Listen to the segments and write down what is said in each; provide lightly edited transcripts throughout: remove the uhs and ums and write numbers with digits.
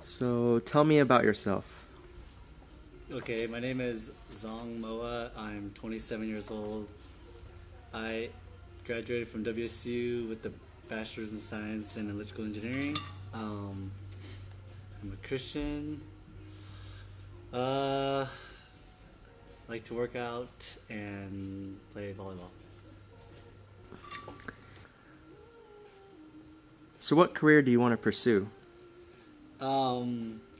So tell me about yourself. Okay, my name is Zong Moa. I'm 27 years old. I graduated from WSU with the Bachelor's in Science and Electrical Engineering. I'm a Christian. Uh, like to work out and play volleyball. So what career do you want to pursue?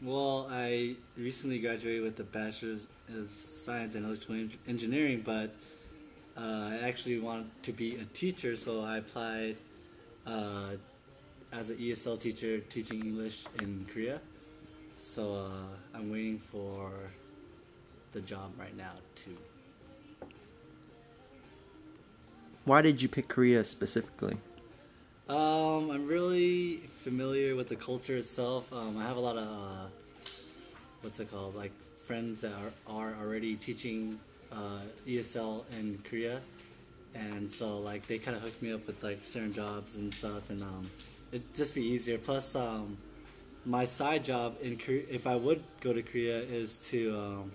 Well, I recently graduated with the Bachelor's of Science and Electrical Engineering, but I actually want to be a teacher, so I applied uh, as an ESL teacher teaching English in Korea. So I'm waiting for the job right now too. Why did you pick Korea specifically? I'm really familiar with the culture itself. I have a lot of what's it called, like friends that are already teaching ESL in Korea, and so like they kind of hooked me up with like certain jobs and stuff, and it'd just be easier. Plus, my side job in Korea, if I would go to Korea, is to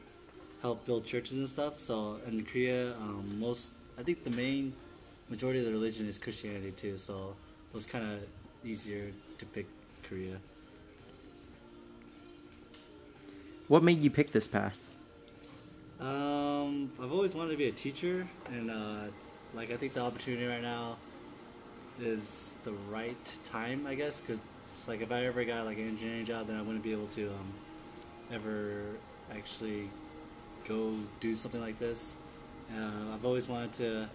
help build churches and stuff. So in Korea, I think the main majority of the religion is Christianity too. So it was kind of easier to pick Korea. What made you pick this path? I've always wanted to be a teacher, and like I think the opportunity right now is the right time, I guess. Cause like if I ever got like an engineering job, then I wouldn't be able to ever actually go do something like this. I've always wanted to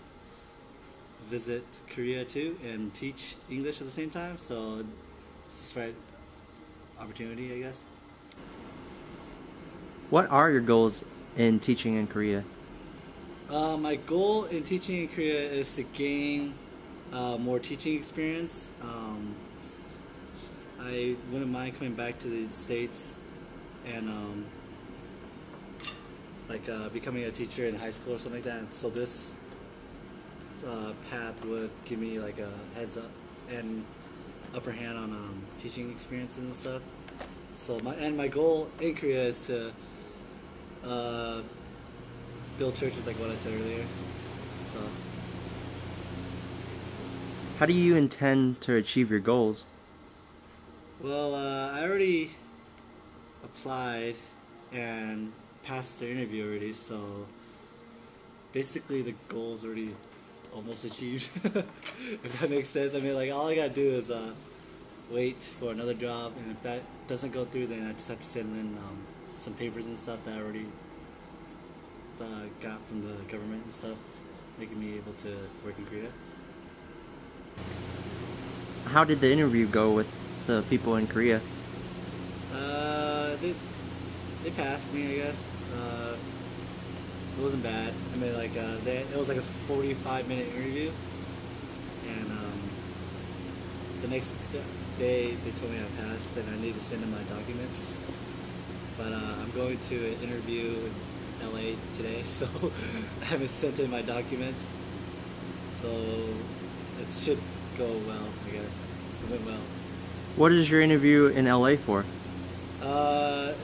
visit Korea too and teach English at the same time, so it's the right opportunity, I guess. What are your goals in teaching in Korea? My goal in teaching in Korea is to gain more teaching experience. I wouldn't mind coming back to the States and becoming a teacher in high school or something like that. So this path would give me like a heads up and upper hand on teaching experiences and stuff. So my goal in Korea is to build churches, like what I said earlier. So How do you intend to achieve your goals? well, I already applied and passed the interview already. So basically, the goal's already almost achieved. If that makes sense. I mean, like all I gotta do is wait for another job, and if that doesn't go through, then I just have to send in some papers and stuff that I already got from the government and stuff, making me able to work in Korea. How did the interview go with the people in Korea? They passed me, I guess. It wasn't bad. I mean, like it was like a 45-minute interview, and the next day they told me I passed and I need to send in my documents. But I'm going to an interview in LA today, so I haven't sent in my documents. So it should go well, I guess. It went well. What is your interview in LA for?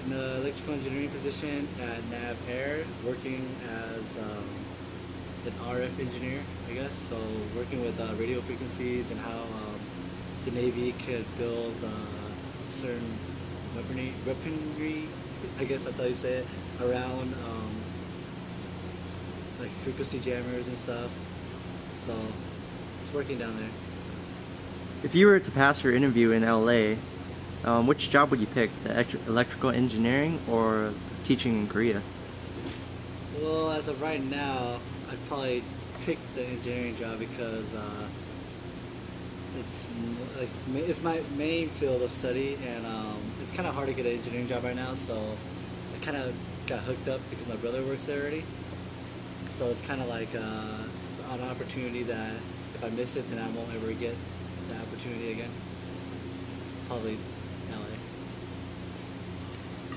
In the electrical engineering position at NAV Air, working as an RF engineer, I guess. So working with radio frequencies and how the Navy could build certain weaponry, I guess that's how you say it, around like frequency jammers and stuff. So it's working down there. If you were to pass your interview in LA, which job would you pick? The electrical engineering or teaching in Korea? Well, as of right now, I'd probably pick the engineering job because it's my main field of study, and it's kind of hard to get an engineering job right now. So I kind of got hooked up because my brother works there already. So it's kind of like an opportunity that if I miss it, then I won't ever get that opportunity again. Probably LA.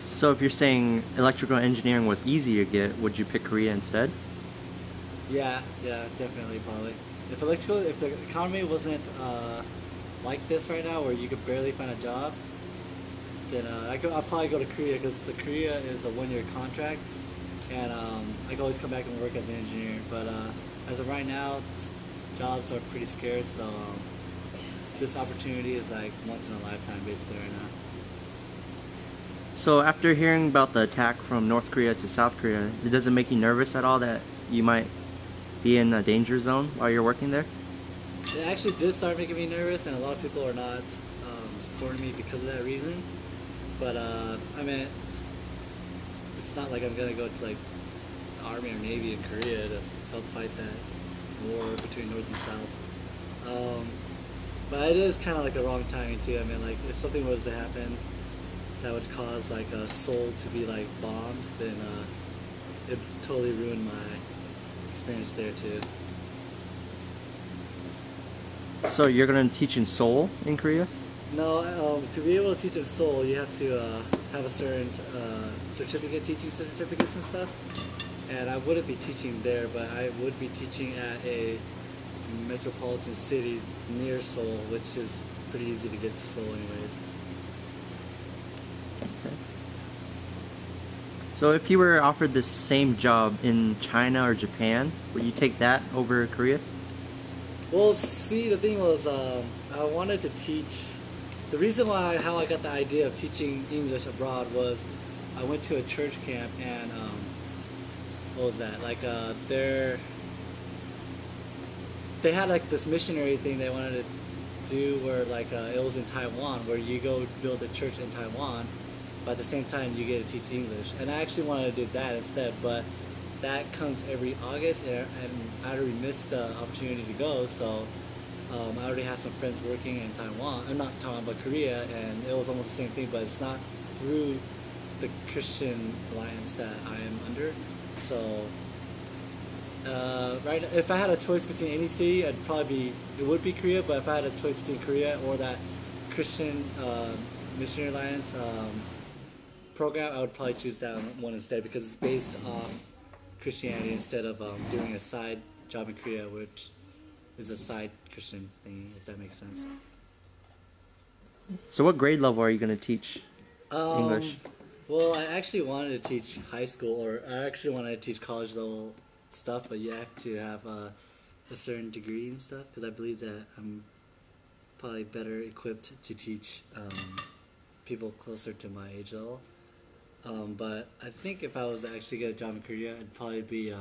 So if you're saying electrical engineering was easy to get, would you pick Korea instead? Yeah, definitely, probably. If the economy wasn't like this right now, where you could barely find a job, then I'll probably go to Korea because the Korea is a 1 year contract, and I can always come back and work as an engineer. But as of right now, jobs are pretty scarce, so this opportunity is like once in a lifetime basically right now. So after hearing about the attack from North Korea to South Korea, does it make you nervous at all that you might be in a danger zone while you're working there? It actually did start making me nervous, and a lot of people are not supporting me because of that reason. But I mean, it's not like I'm gonna go to like the Army or Navy in Korea to help fight that war between North and South. But it is kind of like a wrong timing too. I mean, like if something was to happen that would cause like a Seoul to be like bombed, then it totally ruined my experience there too. So you're gonna teach in Seoul in Korea? No, to be able to teach in Seoul, you have to have a certain teaching certificates and stuff. And I wouldn't be teaching there, but I would be teaching at a metropolitan city near Seoul, which is pretty easy to get to Seoul anyways. Okay. So if you were offered the same job in China or Japan, would you take that over Korea? Well, see, the thing was, I wanted to teach. The reason why how I got the idea of teaching English abroad was I went to a church camp, and what was that? Like they had like this missionary thing they wanted to do where like it was in Taiwan, where you go build a church in Taiwan, but at the same time you get to teach English. And I actually wanted to do that instead, but that comes every August, and I already missed the opportunity to go, so I already had some friends working in Taiwan, not Taiwan, but Korea, and it was almost the same thing, but it's not through the Christian Alliance that I am under. So, right, if I had a choice between any city, it would be Korea, but if I had a choice between Korea or that Christian Missionary Alliance program, I would probably choose that one instead, because it's based off Christianity instead of doing a side job in Korea, which is a side Christian thing, if that makes sense. So what grade level are you going to teach English? Well, I actually wanted to teach high school, or I actually wanted to teach college level stuff, but you have to have a certain degree and stuff, because I believe that I'm probably better equipped to teach people closer to my age level. But I think if I was to actually get a job in Korea, it'd probably be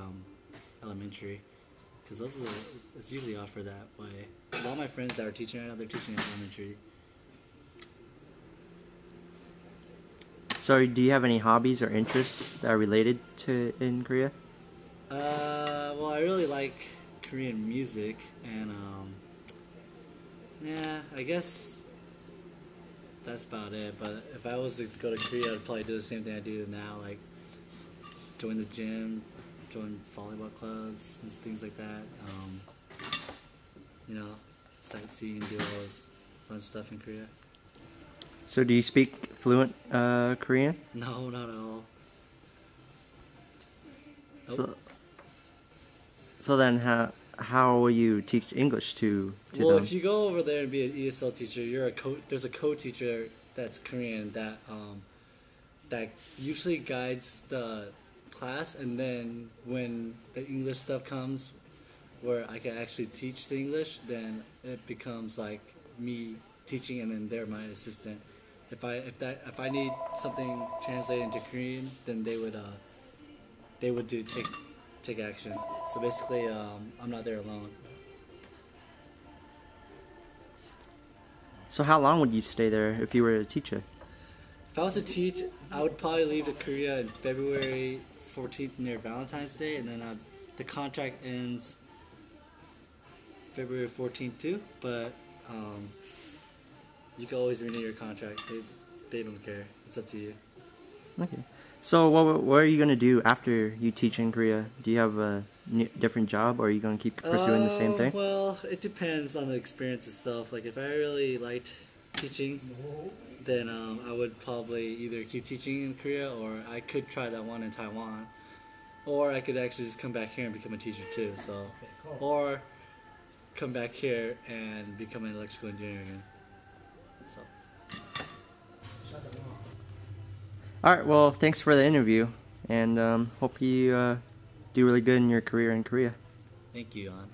elementary, because it's usually offered that way. Because all my friends that are teaching right now, they're teaching at elementary. So do you have any hobbies or interests that are related to in Korea? Well, I really like Korean music, and yeah, I guess that's about it. But if I was to go to Korea, I'd probably do the same thing I do now, like join the gym, join volleyball clubs, and things like that. You know, sightseeing, do all this fun stuff in Korea. So do you speak fluent Korean? No, not at all. Nope. So then how will you teach English to Well, them? if you go over there and be an ESL teacher, there's a co-teacher that's Korean that usually guides the class, and then when the English stuff comes, where I can actually teach the English, then it becomes like me teaching, and then they're my assistant. If I need something translated into Korean, then they would take action. So basically, I'm not there alone. So how long would you stay there if you were to teach it? If I was to teach, I would probably leave to Korea in February 14th near Valentine's Day, and then the contract ends February 14th too. But you can always renew your contract. They don't care. It's up to you. Okay. So what are you going to do after you teach in Korea? Do you have a different job, or are you going to keep pursuing the same thing? Well, it depends on the experience itself. Like if I really liked teaching, then I would probably either keep teaching in Korea, or I could try that one in Taiwan, or I could actually just come back here and become a teacher too. So, or come back here and become an electrical engineer again. So. All right, well, thanks for the interview, and hope you do really good in your career in Korea. Thank you, An.